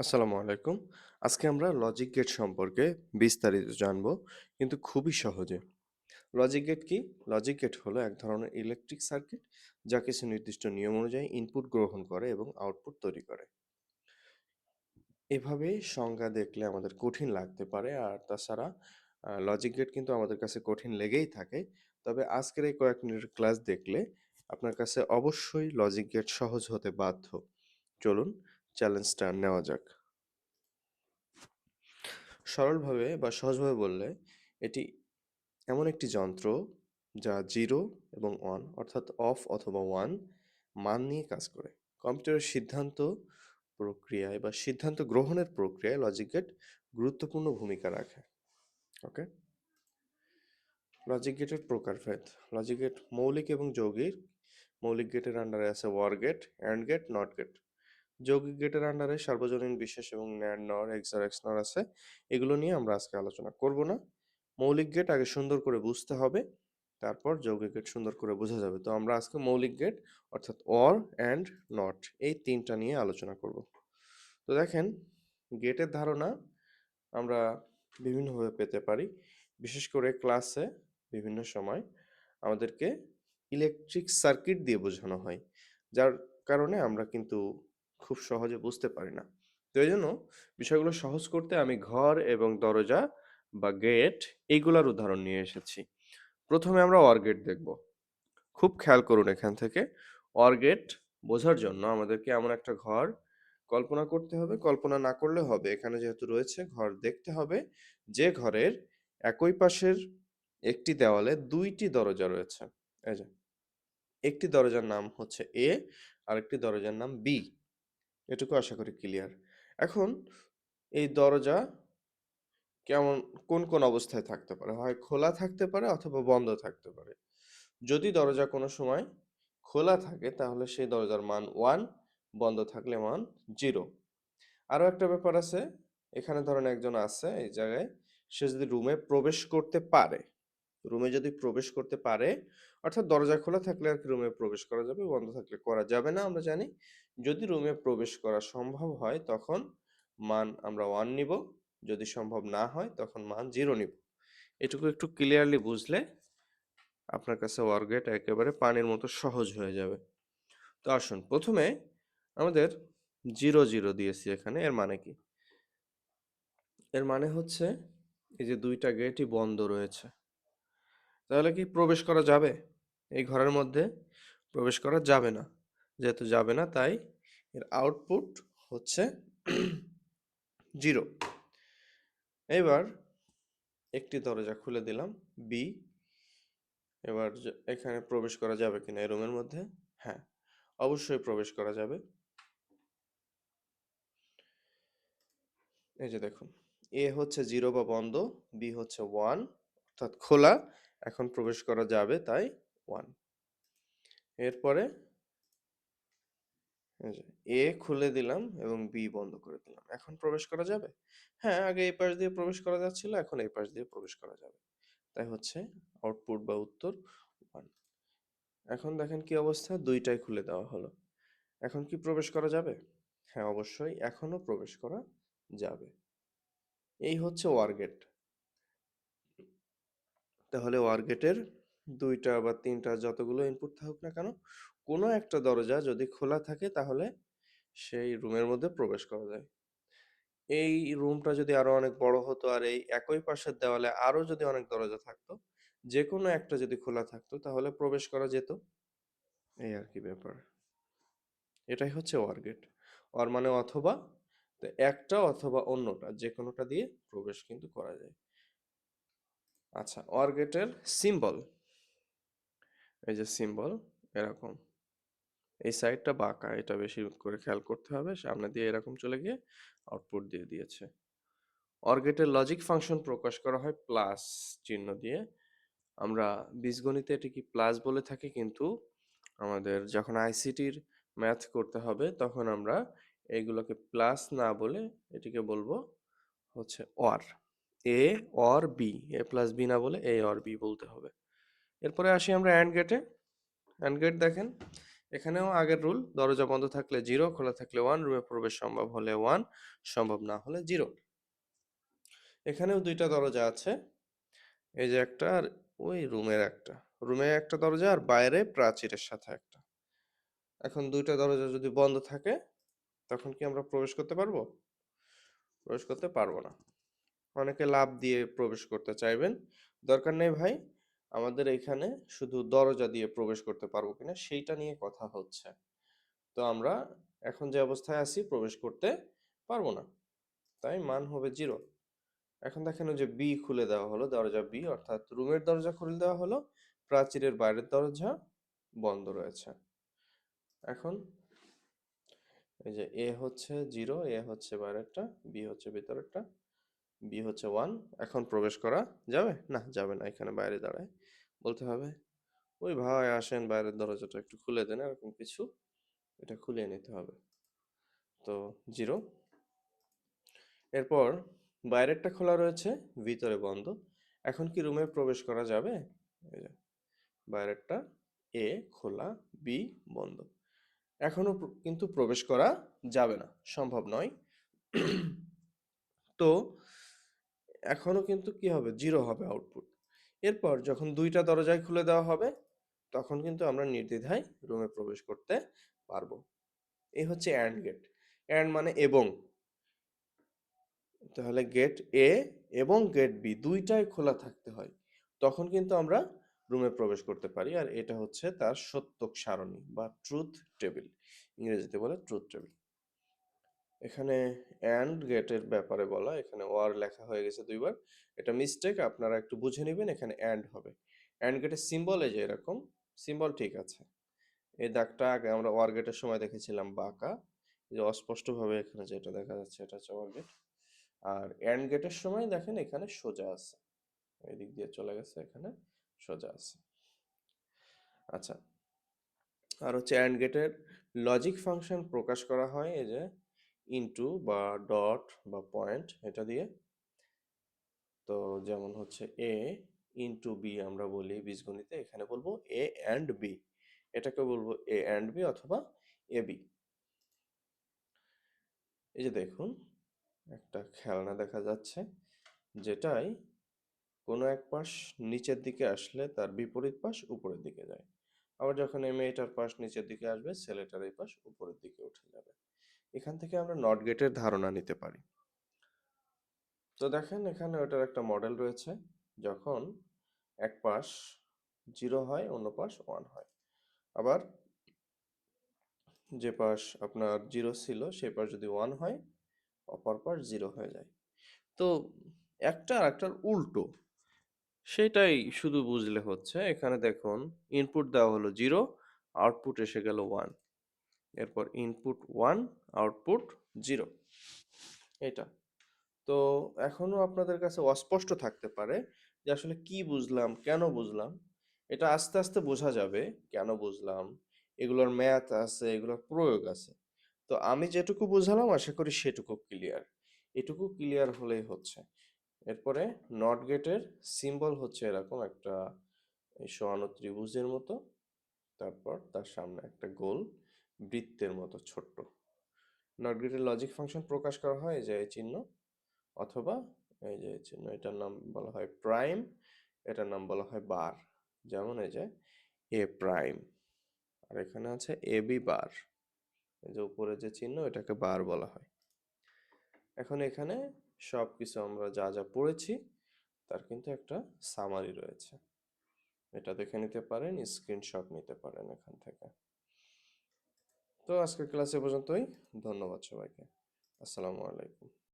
আসসালামু আলাইকুম। আজকে আমরা লজিক গেট সম্পর্কে বিস্তারিত জানব, কিন্তু খুবই সহজে। লজিক গেট কি? লজিক গেট হলো এক ধরনের ইলেকট্রিক সার্কিট যা কিছু নির্দিষ্ট নিয়ম অনুযায়ী ইনপুট গ্রহণ করে এবং আউটপুট তৈরি করে। এভাবে সংজ্ঞা দেখলে আমাদের কঠিন লাগতে পারে, আর তাছাড়া লজিক গেট কিন্তু আমাদের কাছে কঠিন লেগেই থাকে। তবে আজকের এই কয়েক মিনিটের ক্লাস দেখলে আপনার কাছে অবশ্যই লজিক গেট সহজ হতে বাধ্য। চলুন চ্যালেঞ্জটা নেওয়া যাক। সরলভাবে বা সহজভাবে বললে, এটি এমন একটি যন্ত্র যা 0 এবং 1 অর্থাৎ অফ অথবা 1 মান নিয়ে কাজ করে। কম্পিউটারের সিদ্ধান্ত প্রক্রিয়ায় বা সিদ্ধান্ত গ্রহণের প্রক্রিয়ায় লজিক গেট গুরুত্বপূর্ণ ভূমিকা রাখে। ওকে, লজিক গেটের প্রকারভেদ। লজিক গেট মৌলিক এবং যৌগিক। মৌলিক গেটের আন্ডারে আছে or gate, and gate, not gate. যৌগিক গেটের আন্ডারে সার্বজনীন, বিশেষ এবং ন্যান্ড নর, এক্সআর, এক্সনর আছে। এগুলো নিয়ে আমরা আজকে আলোচনা করব না। মৌলিক গেট আগে সুন্দর করে বুঝতে হবে, তারপর যৌগিক গেট সুন্দর করে বোঝা যাবে। তো আমরা আজকে মৌলিক গেট অর্থাৎ অর, অ্যান্ড, নট এই তিনটা নিয়ে আলোচনা করব। তো দেখেন, গেটের ধারণা আমরা বিভিন্নভাবে পেতে পারি। বিশেষ করে ক্লাসে বিভিন্ন সময় আমাদেরকে ইলেকট্রিক সার্কিট দিয়ে বোঝানো হয়, যার কারণে আমরা কিন্তু খুব সহজে বুঝতে পারি না। তো এই জন্য বিষয়গুলো সহজ করতে আমি ঘর এবং দরজা বা গেট এইগুলার উদাহরণ নিয়ে এসেছি। প্রথমে আমরা অর গেট দেখব। খুব খেয়াল করুন এখান থেকে। অর গেট বোঝার জন্য আমাদেরকে এমন একটা ঘর কল্পনা করতে হবে। কল্পনা না করলে হবে, এখানে যেহেতু রয়েছে ঘর দেখতে হবে, যে ঘরের একই পাশের একটি দেওয়ালে দুইটি দরজা রয়েছে। এই যে, একটি দরজার নাম হচ্ছে এ, আরেকটি দরজার নাম বি। এটুকু আশা করি ক্লিয়ার। এখন এই দরজা কেমন, কোন কোন অবস্থায় থাকতে পারে? হয় খোলা থাকতে পারে অথবা বন্ধ থাকতে পারে। যদি দরজা কোনো সময় খোলা থাকে তাহলে সেই দরজার মান 1, বন্ধ থাকলে মান 0। আরো একটা ব্যাপার আছে। এখানে ধরেন একজন আছে এই জায়গায়, সে যদি রুমে প্রবেশ করতে পারে, রুমে যদি প্রবেশ করতে পারে, অর্থাৎ দরজা খোলা থাকলে আর কি রুমে প্রবেশ করা যাবে, বন্ধ থাকলে করা যাবে না আমরা জানি। যদি রুমে প্রবেশ করা সম্ভব হয় তখন মান আমরা 1 নিব, যদি সম্ভব না হয় তখন মান 0 নিব। এটুকু একটু ক্লিয়ারলি বুঝলে আপনার কাছে ওয়ার গেট একেবারে পানির মতো সহজ হয়ে যাবে। তো আসুন প্রথমে আমাদের 0 0 দিয়েছি এখানে, এর মানে কি? এর মানে হচ্ছে এই যে দুইটা গেটই বন্ধ রয়েছে, তাহলে কি প্রবেশ করা যাবে? এই ঘরের মধ্যে প্রবেশ করা যাবে না। যেহেতু যাবে না, তাই এর আউটপুট হচ্ছে 0। এবার একটি দরজা খুলে দিলাম, বি। এবার এখানে প্রবেশ করা যাবে কিনা এই রুমের মধ্যে? হ্যাঁ, অবশ্যই প্রবেশ করা যাবে। এই যে দেখুন, এ হচ্ছে 0 বা বন্ধ, বি হচ্ছে 1 অর্থাৎ খোলা। এখন প্রবেশ করা যাবে, তাই 1। এরপরে এই যে এ খুলে দিলাম এবং বি বন্ধ করে দিলাম, এখন প্রবেশ করা যাবে। হ্যাঁ, আগে এই পাশ দিয়ে প্রবেশ করা যাচ্ছিল, এখন এই পাশ দিয়ে প্রবেশ করা যাবে। তাই হচ্ছে আউটপুট বা উত্তর 1। এখন দেখেন কি অবস্থা, দুইটাই খুলে দেওয়া হলো। এখন কি প্রবেশ করা যাবে? হ্যাঁ, অবশ্যই এখনো প্রবেশ করা যাবে। এই হচ্ছে ওয়ার গেট। তাহলে ওয়ার গেটের দুইটা বা তিনটা যতগুলো ইনপুট থাকুক না কেন, কোনো একটা দরজা যদি খোলা থাকে তাহলে সেই রুমের মধ্যে প্রবেশ করা যায়। এই রুমটা যদি আরো অনেক বড় হতো আর এই একই পাশের দেওয়ালে আরো যদি অনেক দরজা থাকতো, যে কোনো একটা যদি খোলা থাকতো তাহলে প্রবেশ করা যেত। এই আর কি ব্যাপার। এটাই হচ্ছে ওয়ার গেট। ওয়ার মানে অথবা, তো একটা অথবা অন্যটা যে কোনোটা দিয়ে প্রবেশ কিন্তু করা যায়। আচ্ছা, ওয়ার গেটের সিম্বল, এই যে সিম্বল এরকম, এই সাইডটা বাঁকা, এটা বেশি করে খেয়াল করতে হবে। সামনে দিয়ে এরকম চলে গিয়ে আউটপুট দিয়ে দিয়েছে। অর গেটের লজিক ফাংশন প্রকাশ করা হয় প্লাস চিহ্ন দিয়ে। আমরা বীজগণিতে এটিকে প্লাস বলে থাকি, কিন্তু আমাদের যখন আইসিটির ম্যাথ করতে হবে তখন আমরা এইগুলোকে প্লাস না বলে এটিকে বলবো হচ্ছে or. A or B, A plus B না বলে এ অর বি বলতে হবে। এরপরে আসি আমরা অ্যান্ড গেটে। অ্যান্ড গেট দেখেন, এখানেও আগের রুল, দরজা বন্ধ থাকলে 0, খোলা থাকলে 1, রুমে প্রবেশ সম্ভব হলে 1, সম্ভব না হলে 0। এখানেও দুইটা দরজা আছে, এই যে একটা আর ওই রুমের একটা। রুমে একটা দরজা আর বাইরে প্রাচীরের সাথে একটা। এখন দুইটা দরজা যদি বন্ধ থাকে তখন কি আমরা প্রবেশ করতে পারবো? প্রবেশ করতে পারবো না। অনেকে লাফ দিয়ে প্রবেশ করতে চাইবেন, দরকার নেই ভাই। আমাদের এখানে শুধু দরজা দিয়ে প্রবেশ করতে পারবো কিনা সেইটা নিয়ে কথা হচ্ছে। তো আমরা এখন যে অবস্থায় আছি প্রবেশ করতে পারবো না, তাই মান হবে 0। এখন দেখেন ওই যে বি খুলে দেওয়া হলো, দরজা বি অর্থাৎ রুমের দরজা খুলে দেওয়া হলো, প্রাচীরের বাইরের দরজা বন্ধ রয়েছে। এখন এই যে এ হচ্ছে 0, এ হচ্ছে বাইরেরটা, বি হচ্ছে ভিতরেরটা, বি হচ্ছে 1। এখন প্রবেশ করা যাবে? না, যাবে না। এখানে বাইরে দাঁড়ায় বলতে হবে, ওই ভাই আসেন বাইরের দরজাটা একটু খুলে দেন, এরকম কিছু, এটা খুলে নিতে হবে। তো 0। এরপর বাইরেরটা খোলা রয়েছে, ভিতরে বন্ধ। এখন কি রুমে প্রবেশ করা যাবে? এই যে বাইরেরটা এ খোলা, বি বন্ধ। এখনো কিন্তু প্রবেশ করা যাবে না, সম্ভব নয়। তো এখনো কিন্তু কি হবে? 0 হবে আউটপুট। এরপর যখন দুইটা দরজাই খুলে দেওয়া হবে তখন কিন্তু আমরা নির্দ্বিধায় রুমে প্রবেশ করতে পারবো। এই হচ্ছে অ্যান্ড গেট। অ্যান্ড মানে এবং। তাহলে গেট এ এবং গেট বি দুইটাই খোলা থাকতে হয়, তখন কিন্তু আমরা রুমে প্রবেশ করতে পারি। আর এটা হচ্ছে তার সত্যক সারণী বা ট্রুথ টেবিল, ইংরেজিতে বলে ট্রুথ টেবিল। এখানে অ্যান্ড গেটের ব্যাপারে বলা, এখানে ওয়ার লেখা হয়ে গেছে দুইবার, এটা মিস্টেক, আপনারা একটু বুঝে নেবেন। এখানে অ্যান্ড হবে। অ্যান্ড গেটের সিম্বল এই যে এরকম, সিম্বল ঠিক আছে। এই দাগটা আগে আমরা ওয়ার গেটের সময় দেখেছিলাম বাঁকা, এই যে অস্পষ্টভাবে এখানে যেটা দেখা যাচ্ছে এটা হচ্ছে ওয়ার গেট। আর অ্যান্ড গেটের সময় দেখেন এখানে সোজা আছে, এদিক দিয়ে চলে গেছে, এখানে সোজা আছে। আচ্ছা, আর হচ্ছে অ্যান্ড গেটের লজিক ফাংশন প্রকাশ করা হয় এই যে ইনটু বা ডট বা পয়েন্ট এটা দিয়ে। তো যেমন হচ্ছে এ ইনটু বি আমরা বলি বীজগণিতে, এখানে বলবো এ অ্যান্ড বি, এটাকে বলবো এ অ্যান্ড বি অথবা এ বি। এই যে দেখুন একটা খেলনা দেখা যাচ্ছে, যেটাই কোনো এক পাশ নিচের দিকে আসলে তার বিপরীত পাশ উপরের দিকে যায়, আবার যখন এই মেয়েটার পাশ নিচের দিকে আসবে ছেলেটার এই পাশ উপরের দিকে উঠে যাবে। এখান থেকে আমরা নট গেটের ধারণা নিতে পারি। তো দেখেন এখানে ওটার একটা মডেল রয়েছে, যখন এক পাশ 0 হয় অন্য পাশ 1 হয়, আবার যে পাশ আপনার 0 ছিল সেই পাশ যদি 1 হয় অপর পাশ 0 হয়ে যায়। তো একটা আর একটার উল্টো, সেটাই শুধু বুঝলে হচ্ছে। এখানে দেখুন ইনপুট দেওয়া হলো 0, আউটপুট এসে গেল 1, এরপর ইনপুট 1, আউটপুট 0। এটা তো এখনো আপনাদের কাছে অস্পষ্ট থাকতে পারে যে আসলে কি বুঝলাম, কেন বুঝলাম। এটা আস্তে আস্তে বোঝা যাবে কেন বুঝলাম, এগুলোর ম্যাথ আছে, এগুলোর প্রয়োগ আছে। তো আমি যেটুকু বুঝালাম আশা করি সেটুকু ক্লিয়ার, এটুকু ক্লিয়ার হলেই হচ্ছে। এরপরে নট গেটের সিম্বল হচ্ছে এরকম একটা এই সমান ত্রিভুজের মতো, তারপর তার সামনে একটা গোল বৃত্তের মতো ছোট্ট। নট গেটের লজিক ফাংশন প্রকাশ করা হয় এই যে এই চিহ্ন, অথবা এই যে এই চিহ্ন, এটার নাম বলা হয় প্রাইম, এটার নাম বলা হয় বার। যেমন এই যে এ প্রাইম, আর এখানে আছে এ বি বার, এই যে উপরে যে চিহ্ন এটাকে বার বলা হয়। এখন এখানে সবকিছু আমরা যা যা পড়েছি তার কিন্তু একটা সামারি রয়েছে, এটা দেখে নিতে পারেন, স্ক্রিনশট নিতে পারেন এখান থেকে। তো আজকের ক্লাস এ পর্যন্তই, ধন্যবাদ সবাইকে, আসসালামু আলাইকুম।